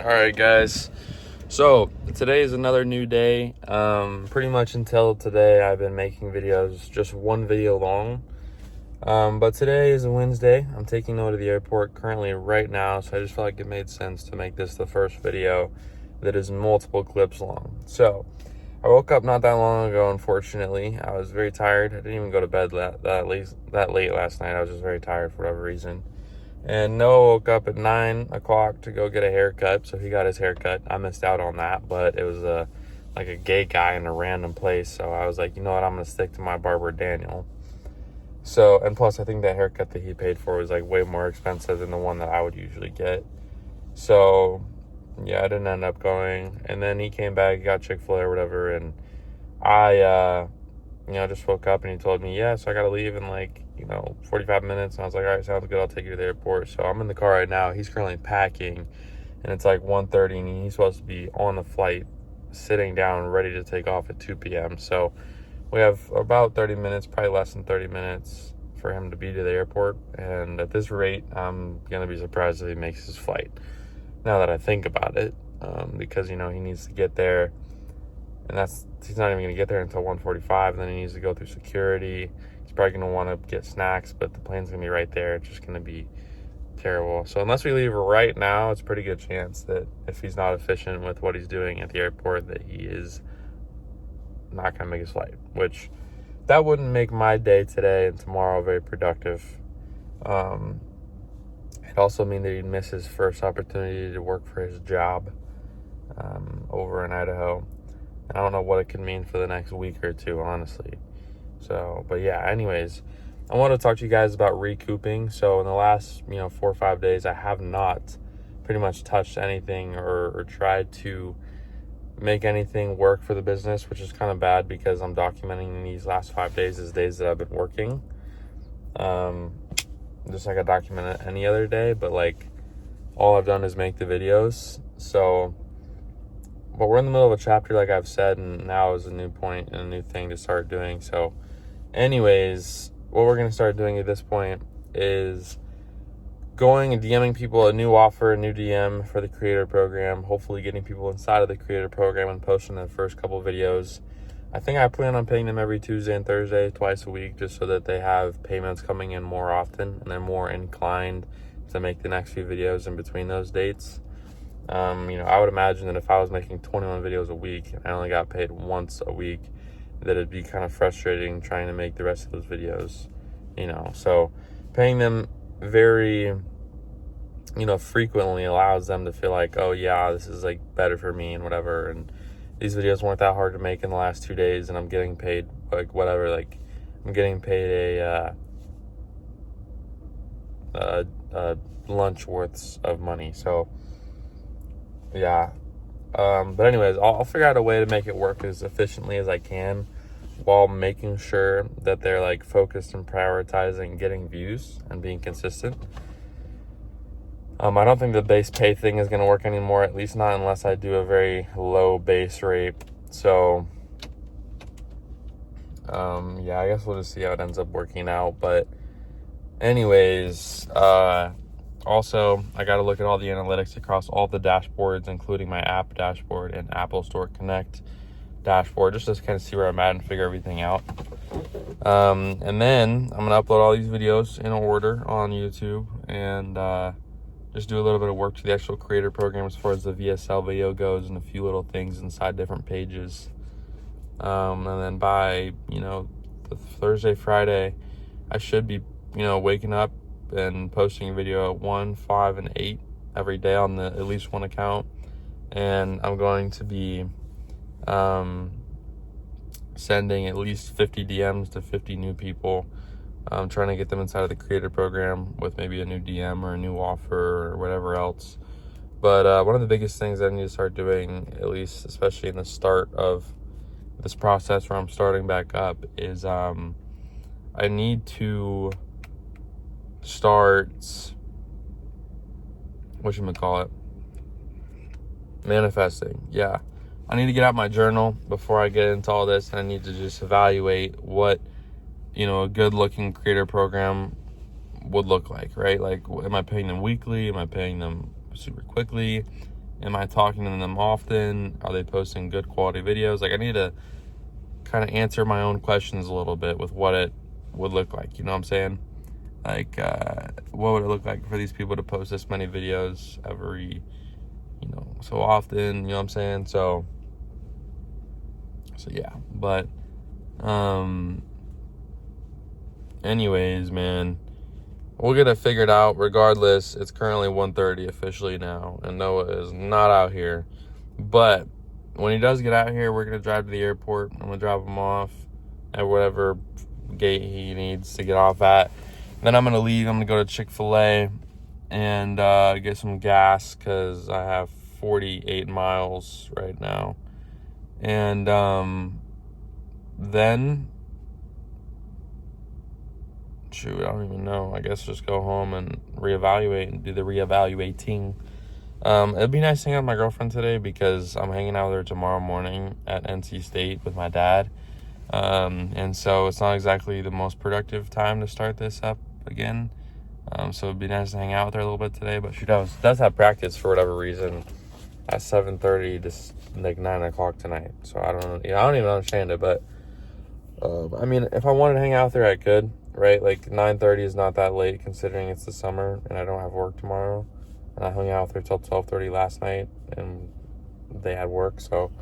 All right, guys. So today is another new day. Pretty much until today, I've been making videos, just one video long. But today is a Wednesday. I'm taking Noah to the airport currently right now, so I just felt like it made sense to make this the first video that is multiple clips long. So I woke up not that long ago, unfortunately. I was very tired. I didn't even go to bed that late last night. I was just very tired for whatever reason. And Noah woke up at 9 o'clock to go get a haircut, so he got his haircut. I missed out on that, but it was like a gay guy in a random place, so I was like, you know what, I'm going to stick to my barber, Daniel. So, and plus, I think that haircut that he paid for was like way more expensive than the one that I would usually get. So, yeah, I didn't end up going. And then he came back, got Chick-fil-A or whatever, and I, just woke up and he told me, yeah, so I got to leave in 45 minutes. And I was like, all right, sounds good. I'll take you to the airport. So I'm in the car right now. He's currently packing, and it's like 1:30, and he's supposed to be on the flight, sitting down, ready to take off at 2 p.m. So we have about 30 minutes, probably less than 30 minutes for him to be to the airport. And at this rate, I'm going to be surprised if he makes his flight, now that I think about it, because, he needs to get there. And he's not even going to get there until 1:45, and then he needs to go through security. He's probably going to want to get snacks, but the plane's going to be right there. It's just going to be terrible. So unless we leave right now, it's a pretty good chance that if he's not efficient with what he's doing at the airport, that he is not going to make his flight, which that wouldn't make my day today and tomorrow very productive. It'd also mean that he'd miss his first opportunity to work for his job over in Idaho. I don't know what it could mean for the next week or two, honestly. So, but yeah, anyways, I want to talk to you guys about recouping. So in the last, 4 or 5 days, I have not pretty much touched anything or tried to make anything work for the business, which is kind of bad because I'm documenting these last 5 days as days that I've been working. Just like I document it any other day, but all I've done is make the videos. So, but we're in the middle of a chapter, like I've said, and now is a new point and a new thing to start doing. So anyways, what we're going to start doing at this point is going and DMing people a new offer, a new DM for the creator program, hopefully getting people inside of the creator program and posting the first couple videos. I think I plan on paying them every Tuesday and Thursday, twice a week, just so that they have payments coming in more often and they're more inclined to make the next few videos in between those dates. I would imagine that if I was making 21 videos a week and I only got paid once a week, that it'd be kind of frustrating trying to make the rest of those videos, So paying them very, frequently allows them to feel like, oh yeah, this is better for me and whatever. And these videos weren't that hard to make in the last 2 days, and I'm getting paid whatever. I'm getting paid a lunch worths of money. So yeah. But anyways, I'll figure out a way to make it work as efficiently as I can while making sure that they're focused and prioritizing getting views and being consistent. I don't think the base pay thing is going to work anymore, at least not unless I do a very low base rate. So, yeah, I guess we'll just see how it ends up working out. But anyways, also, I got to look at all the analytics across all the dashboards, including my app dashboard and Apple Store Connect dashboard, just to kind of see where I'm at and figure everything out. And then I'm going to upload all these videos in order on YouTube and just do a little bit of work to the actual creator program as far as the VSL video goes and a few little things inside different pages. And then by, the Thursday, Friday, I should be, waking up and posting a video at 1, 5, and 8 every day on at least one account. And I'm going to be sending at least 50 DMs to 50 new people. I'm trying to get them inside of the creator program with maybe a new DM or a new offer or whatever else. But one of the biggest things I need to start doing, at least especially in the start of this process where I'm starting back up, is I need to start, manifesting. Yeah, I need to get out my journal before I get into all this, and I need to just evaluate what a good looking creator program would look like, right? Am I paying them weekly? Am I paying them super quickly? Am I talking to them often? Are they posting good quality videos? Like, I need to kind of answer my own questions a little bit with what it would look like. You know what I'm saying? Like, what would it look like for these people to post this many videos every, so often? You know what I'm saying? So yeah. But, anyways, man, we'll get it figured out. Regardless, it's currently 1:30 officially now, and Noah is not out here. But when he does get out here, we're gonna drive to the airport. I'm gonna drop him off at whatever gate he needs to get off at. Then I'm gonna leave. I'm gonna go to Chick-fil-A and get some gas because I have 48 miles right now. And then, shoot, I don't even know. I guess just go home and reevaluate and do the reevaluating. It'd be nice to hang out with my girlfriend today because I'm hanging out with her tomorrow morning at NC State with my dad. And so it's not exactly the most productive time to start this up again. So it'd be nice to hang out with her a little bit today, but she does have practice for whatever reason at 7:30 to like 9 o'clock tonight. So I don't even understand it, but I mean, if I wanted to hang out with her, I could, right? Like 9:30 is not that late considering it's the summer and I don't have work tomorrow. And I hung out with her till 12:30 last night and they had work. So,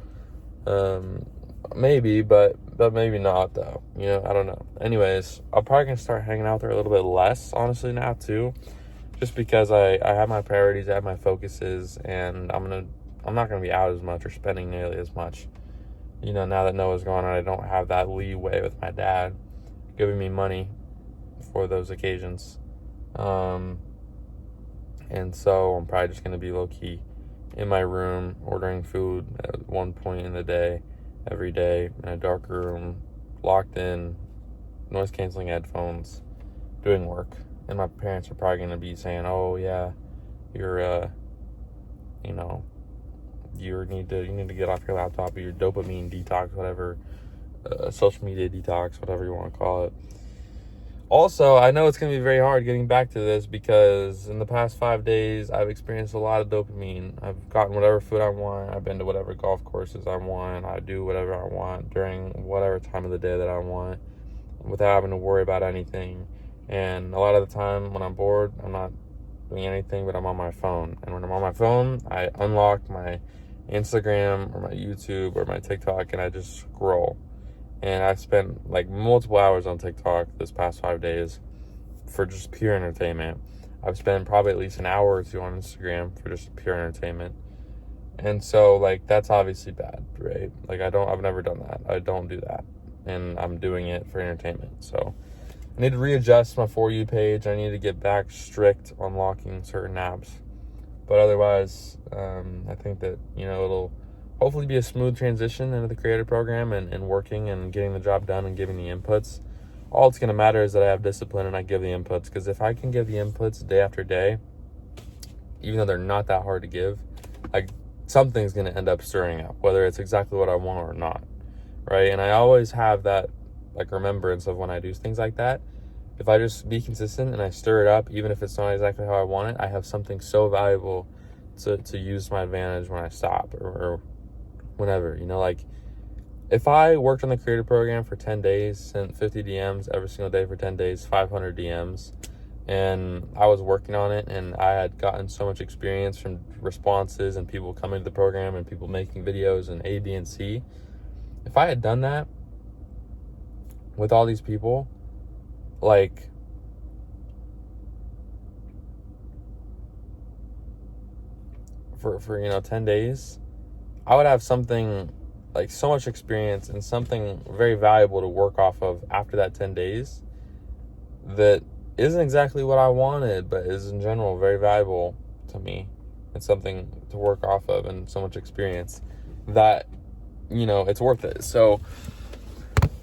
maybe, but maybe not though. I don't know. Anyways, I'm probably gonna start hanging out there a little bit less, honestly, now too, just because I have my priorities, I have my focuses, and I'm not gonna be out as much or spending nearly as much. Now that Noah's gone, I don't have that leeway with my dad giving me money for those occasions. And so I'm probably just gonna be low key in my room ordering food at one point in the day, every day, in a dark room, locked in, noise canceling headphones, doing work. And my parents are probably gonna be saying, "Oh yeah, you're you need to get off your laptop, or your dopamine detox, whatever, social media detox, whatever you want to call it." Also, I know it's going to be very hard getting back to this because in the past 5 days, I've experienced a lot of dopamine. I've gotten whatever food I want. I've been to whatever golf courses I want. I do whatever I want during whatever time of the day that I want without having to worry about anything. And a lot of the time when I'm bored, I'm not doing anything, but I'm on my phone. And when I'm on my phone, I unlock my Instagram or my YouTube or my TikTok and I just scroll. And I've spent like multiple hours on TikTok this past 5 days for just pure entertainment. I've spent probably at least an hour or two on Instagram for just pure entertainment. And so like, that's obviously bad, right? Like I've never done that. I don't do that. And I'm doing it for entertainment. So I need to readjust my For You page. I need to get back strict on locking certain apps. But otherwise, I think that, it'll hopefully be a smooth transition into the creator program and working and getting the job done and giving the inputs. All it's going to matter is that I have discipline and I give the inputs, because if I can give the inputs day after day, even though they're not that hard to give, like something's going to end up stirring up, whether it's exactly what I want or not, right? And I always have that like remembrance of when I do things like that. If I just be consistent and I stir it up, even if it's not exactly how I want it, I have something so valuable to use to my advantage when I stop or whenever, like if I worked on the creator program for 10 days, sent 50 DMs every single day for 10 days, 500 DMs, and I was working on it and I had gotten so much experience from responses and people coming to the program and people making videos and A, B, and C. If I had done that with all these people, like for 10 days, I would have something like so much experience and something very valuable to work off of after that 10 days that isn't exactly what I wanted, but is in general very valuable to me. It's something to work off of and so much experience that, it's worth it. So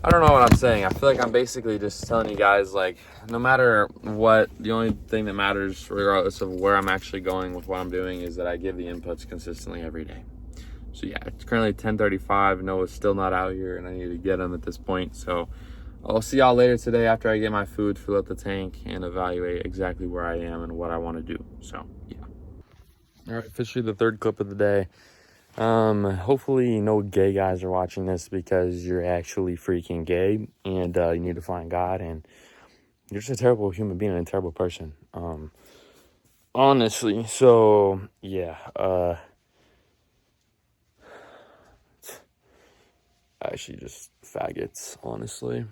I don't know what I'm saying. I feel like I'm basically just telling you guys, like, no matter what, the only thing that matters, regardless of where I'm actually going with what I'm doing, is that I give the inputs consistently every day. So yeah, it's currently 10:35. Noah's still not out here, and I need to get him at this point. So I'll see y'all later today after I get my food, fill up the tank, and evaluate exactly where I am and what I want to do. So yeah. All right, officially the third clip of the day. Hopefully no gay guys are watching this because you're actually freaking gay and you need to find God, and you're just a terrible human being and a terrible person. Honestly, so yeah, actually just faggots, honestly.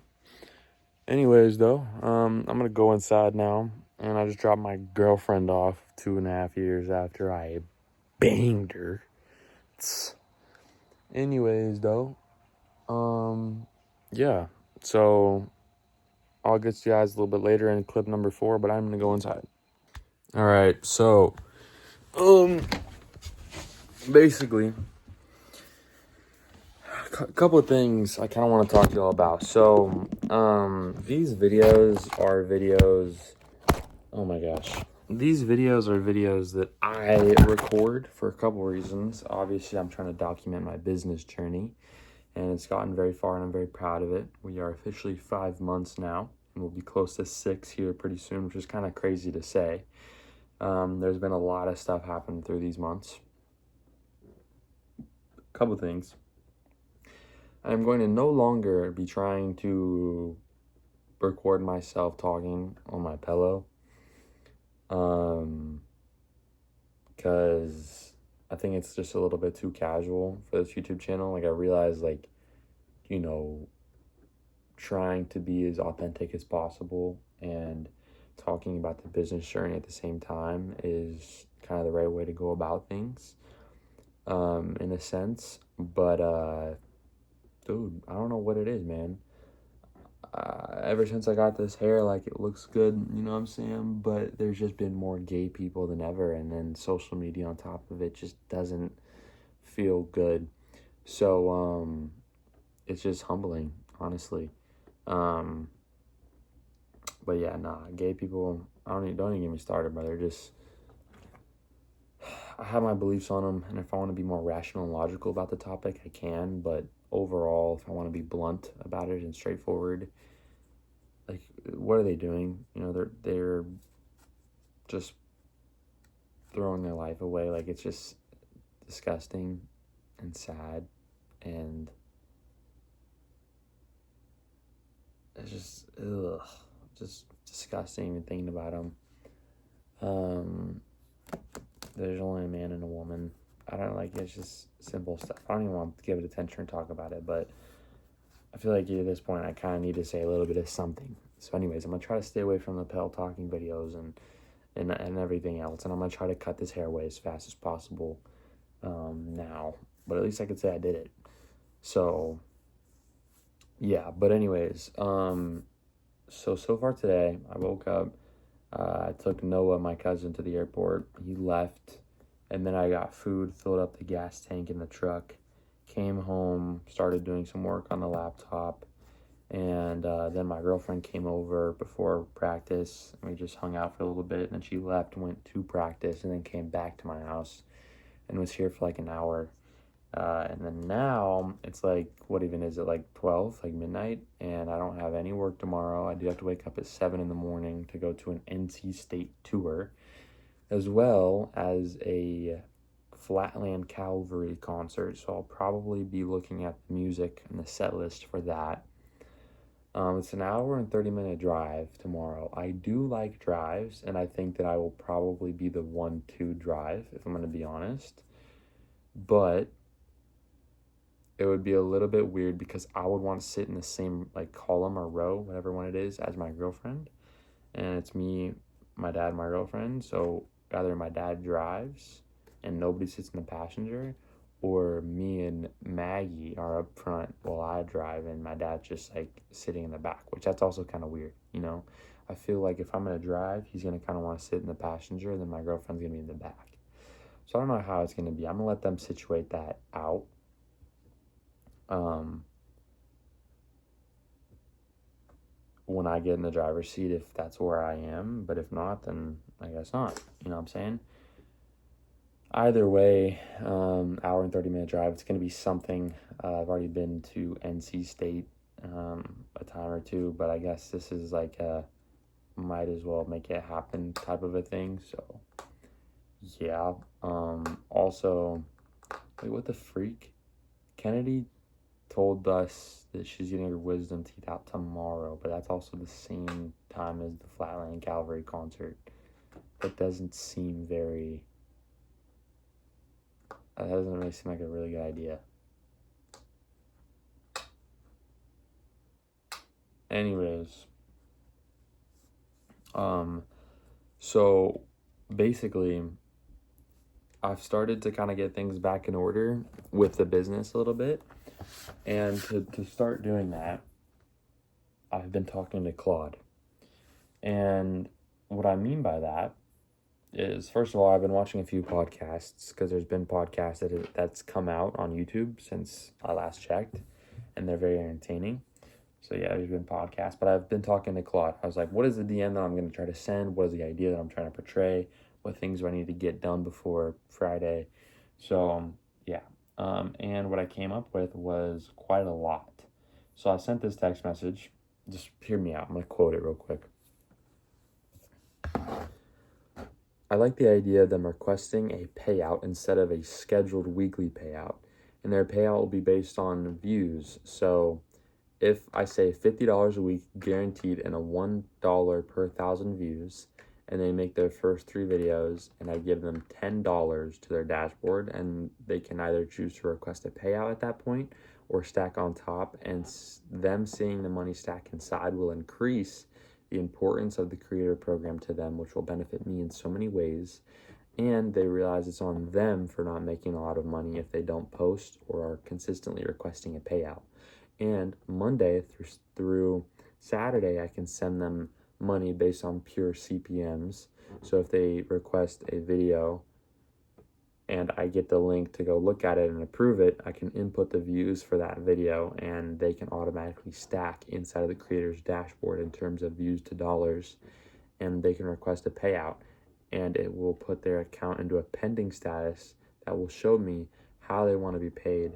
Anyways, though, I'm gonna go inside now, and I just dropped my girlfriend off 2.5 years after I banged her. Anyways, though, yeah, so I'll get to you guys a little bit later in clip number 4, but I'm gonna go inside. All right, so, basically, a couple of things I kind of want to talk to y'all about. So, these videos are videos, oh my gosh. These videos are videos that I record for a couple reasons. Obviously, I'm trying to document my business journey, and it's gotten very far, and I'm very proud of it. We are officially 5 months now, and we'll be close to 6 here pretty soon, which is kind of crazy to say. There's been a lot of stuff happened through these months. A couple things. I'm going to no longer be trying to record myself talking on my pillow. Because I think it's just a little bit too casual for this YouTube channel. Like, I realize, like, you know, trying to be as authentic as possible and talking about the business journey at the same time is kind of the right way to go about things, in a sense. But, dude, I don't know what it is, man. Ever since I got this hair, like, it looks good, you know what I'm saying? But there's just been more gay people than ever, and then social media on top of it just doesn't feel good. So, it's just humbling, honestly. But yeah, nah, gay people, don't even get me started, but they're just, I have my beliefs on them, and if I want to be more rational and logical about the topic, I can, but overall, if I want to be blunt about it and straightforward, like, what are they doing? You know, they're just throwing their life away. Like, it's just disgusting and sad, and it's just, just disgusting even thinking about them. There's only a man and a woman. I don't like, it's just simple stuff. I don't even want to give it attention or talk about it, but I feel like at this point I kind of need to say a little bit of something. So anyways, I'm going to try to stay away from the pill talking videos and everything else, and I'm going to try to cut this hair away as fast as possible now. But at least I could say I did it. So, yeah, but anyways, so far today, I woke up, I took Noah, my cousin, to the airport. He left, and then I got food, filled up the gas tank in the truck, came home, started doing some work on the laptop, and then my girlfriend came over before practice, and we just hung out for a little bit, and then she left, went to practice, and then came back to my house, and was here for like an hour. And then now it's like, what even is it, like 12, like midnight, and I don't have any work tomorrow. I do have to wake up at 7 in the morning to go to an NC State tour, as well as a Flatland Cavalry concert, so I'll probably be looking at the music and the set list for that. It's an hour and 30-minute drive tomorrow. I do like drives, and I think that I will probably be the one to drive, if I'm going to be honest. But it would be a little bit weird because I would want to sit in the same, like, column or row, whatever one it is, as my girlfriend. And it's me, my dad, and my girlfriend. So either my dad drives and nobody sits in the passenger, or me and Maggie are up front while I drive and my dad's just, like, sitting in the back, which that's also kind of weird, you know? I feel like if I'm going to drive, he's going to kind of want to sit in the passenger, and then my girlfriend's going to be in the back. So I don't know how it's going to be. I'm going to let them situate that out. When I get in the driver's seat, if that's where I am, but if not, then I guess not, you know what I'm saying? Either way, hour and 30-minute drive, it's going to be something. I've already been to NC State a time or two, but I guess this is like a might as well make it happen type of a thing. So yeah. Also, wait, what the freak? Kennedy told us that she's getting her wisdom teeth out tomorrow, but that's also the same time as the Flatland Calvary concert. That doesn't seem very. That doesn't really seem like a really good idea. Anyways, so basically, I've started to kind of get things back in order with the business a little bit. And to start doing that, I've been talking to Claude. And what I mean by that is, first of all, I've been watching a few podcasts because there's been podcasts that's come out on YouTube since I last checked, and they're very entertaining. So yeah, there's been podcasts, but I've been talking to Claude. I was like, what is the DM that I'm going to try to send? What is the idea that I'm trying to portray? What things do I need to get done before Friday? So yeah, and what I came up with was quite a lot. So I sent this text message. Just hear me out. I'm going to quote it real quick. I like the idea of them requesting a payout instead of a scheduled weekly payout. And their payout will be based on views. So if I say $50 a week guaranteed and a $1 per 1,000 views, and they make their first 3 videos, and I give them $10 to their dashboard, and they can either choose to request a payout at that point or stack on top, and them seeing the money stack inside will increase the importance of the creator program to them, which will benefit me in so many ways. And they realize it's on them for not making a lot of money if they don't post or are consistently requesting a payout. And Monday through Saturday, I can send them money based on pure CPMs. So if they request a video and I get the link to go look at it and approve it, I can input the views for that video, and they can automatically stack inside of the creator's dashboard in terms of views to dollars, and they can request a payout, and it will put their account into a pending status that will show me how they want to be paid,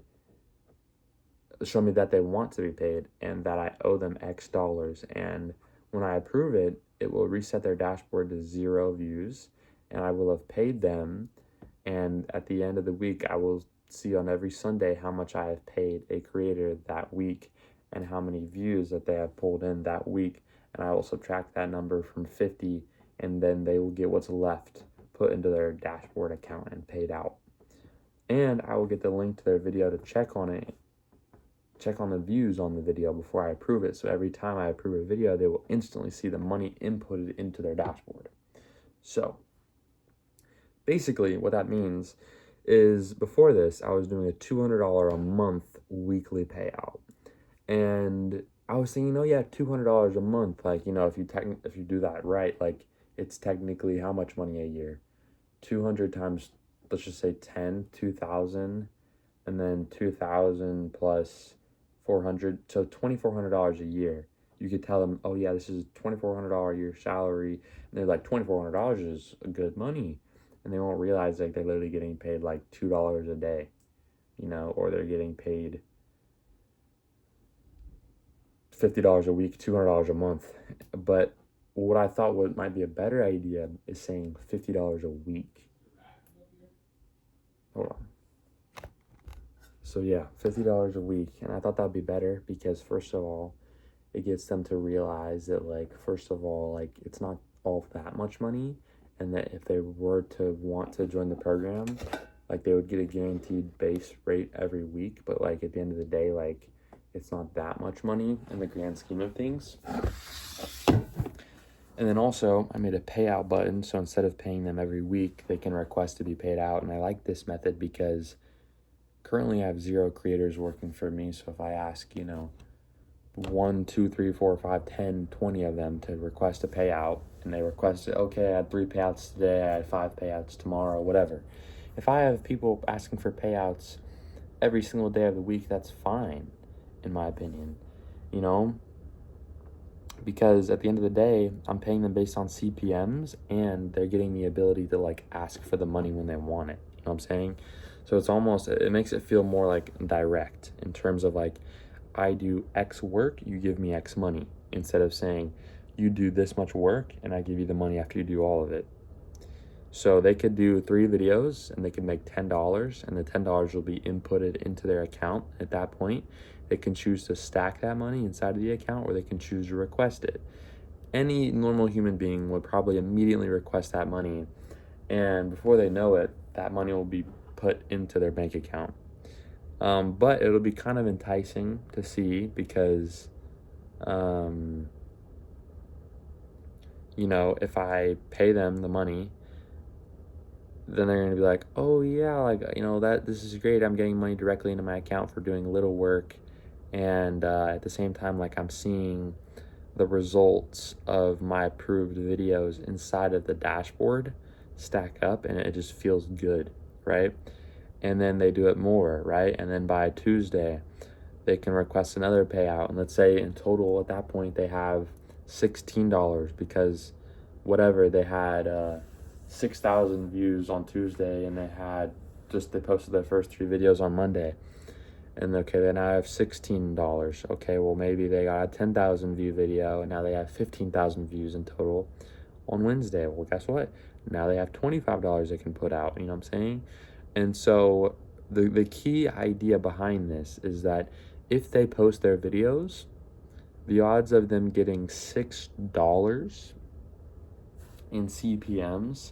show me that they want to be paid and that I owe them X dollars. And when I approve it, it will reset their dashboard to 0 views, and I will have paid them. And at the end of the week, I will see on every Sunday how much I have paid a creator that week and how many views that they have pulled in that week. And I will subtract that number from 50, and then they will get what's left put into their dashboard account and paid out. And I will get the link to their video to check on it, check on the views on the video before I approve it. So every time I approve a video, they will instantly see the money inputted into their dashboard. So basically what that means is, before this, I was doing a $200 a month weekly payout. And I was thinking, oh yeah, $200 a month. Like, if you do that right, like, it's technically how much money a year? 200 times, let's just say 10, 2,000, and then 2,000 plus 400, so $2,400 a year. You could tell them, oh yeah, this is a $2,400 a year salary, and they're like, $2,400 is good money, and they won't realize like they're literally getting paid like $2 a day, or they're getting paid $50 a week, $200 a month. But what I thought might be a better idea is saying $50 a week. Hold on. So yeah, $50 a week. And I thought that'd be better because, first of all, it gets them to realize that, like, first of all, like, it's not all that much money, and that if they were to want to join the program, like, they would get a guaranteed base rate every week. But like, at the end of the day, like, it's not that much money in the grand scheme of things. And then also, I made a payout button, so instead of paying them every week, they can request to be paid out. And I like this method because currently I have 0 creators working for me. So if I ask, 1, 2, 3, 4, 5, 10, 20 of them to request a payout, and they request it, okay, I had 3 payouts today, I had 5 payouts tomorrow, whatever. If I have people asking for payouts every single day of the week, that's fine, in my opinion, because at the end of the day, I'm paying them based on CPMs, and they're getting the ability to like ask for the money when they want it. You know what I'm saying? So it makes it feel more like direct in terms of like, I do X work, you give me X money, instead of saying you do this much work and I give you the money after you do all of it. So they could do 3 videos and they could make $10, and the $10 will be inputted into their account. At that point, they can choose to stack that money inside of the account, or they can choose to request it. Any normal human being would probably immediately request that money, and before they know it, that money will be put into their bank account. But it'll be kind of enticing to see because, you know, if I pay them the money, then they're gonna be like, oh yeah, like, you know, that this is great. I'm getting money directly into my account for doing little work, and at the same time, like, I'm seeing the results of my approved videos inside of the dashboard stack up, and it just feels good, right? And then they do it more, right? And then by Tuesday, they can request another payout, and let's say in total at that point they have $16 because whatever, they had 6,000 views on Tuesday, and they posted their first 3 videos on Monday. And okay, then I have $16. Okay, well, maybe they got a 10,000 view video, and now they have 15,000 views in total on Wednesday. Well, guess what? Now they have $25 they can put out. You know what I'm saying? And so the key idea behind this is that if they post their videos, the odds of them getting $6 in CPMs,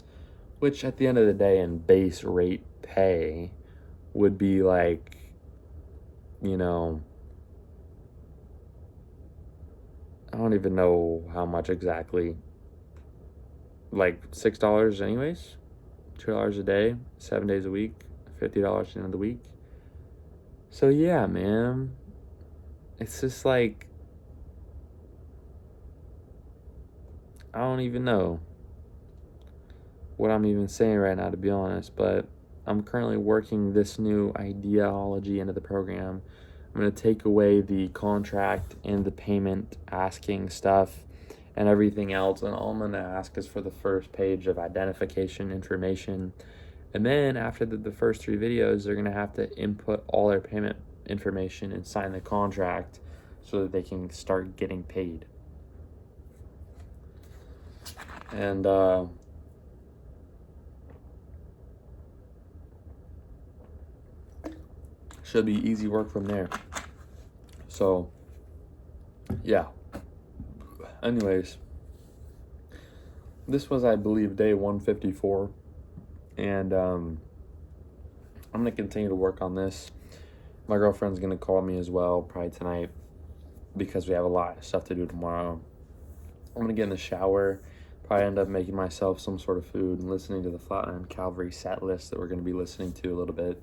which at the end of the day in base rate pay would be like, you know, I don't even know how much exactly, like $6 anyways, $2 a day, 7 days a week, $50 at the end of the week. So yeah, man, it's just like, I don't even know what I'm even saying right now, to be honest, but I'm currently working this new ideology into the program. I'm going to take away the contract and the payment asking stuff and everything else, and all I'm going to ask is for the first page of identification information. And then after the first 3 videos, they're going to have to input all their payment information and sign the contract so that they can start getting paid. And should be easy work from there. So yeah, anyways, this was, I believe, day 154, and I'm gonna continue to work on this. My girlfriend's gonna call me as well probably tonight because we have a lot of stuff to do tomorrow. I'm gonna get in the shower, probably end up making myself some sort of food and listening to the Flatland Calvary set list that we're gonna be listening to a little bit.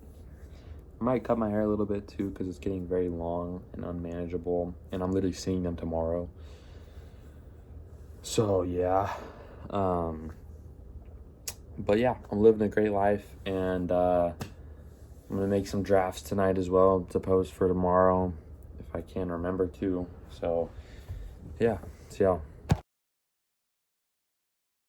I might cut my hair a little bit too because it's getting very long and unmanageable, and I'm literally seeing them tomorrow. So yeah, but yeah, I'm living a great life, and I'm gonna make some drafts tonight as well to post for tomorrow if I can remember to. So yeah, see y'all.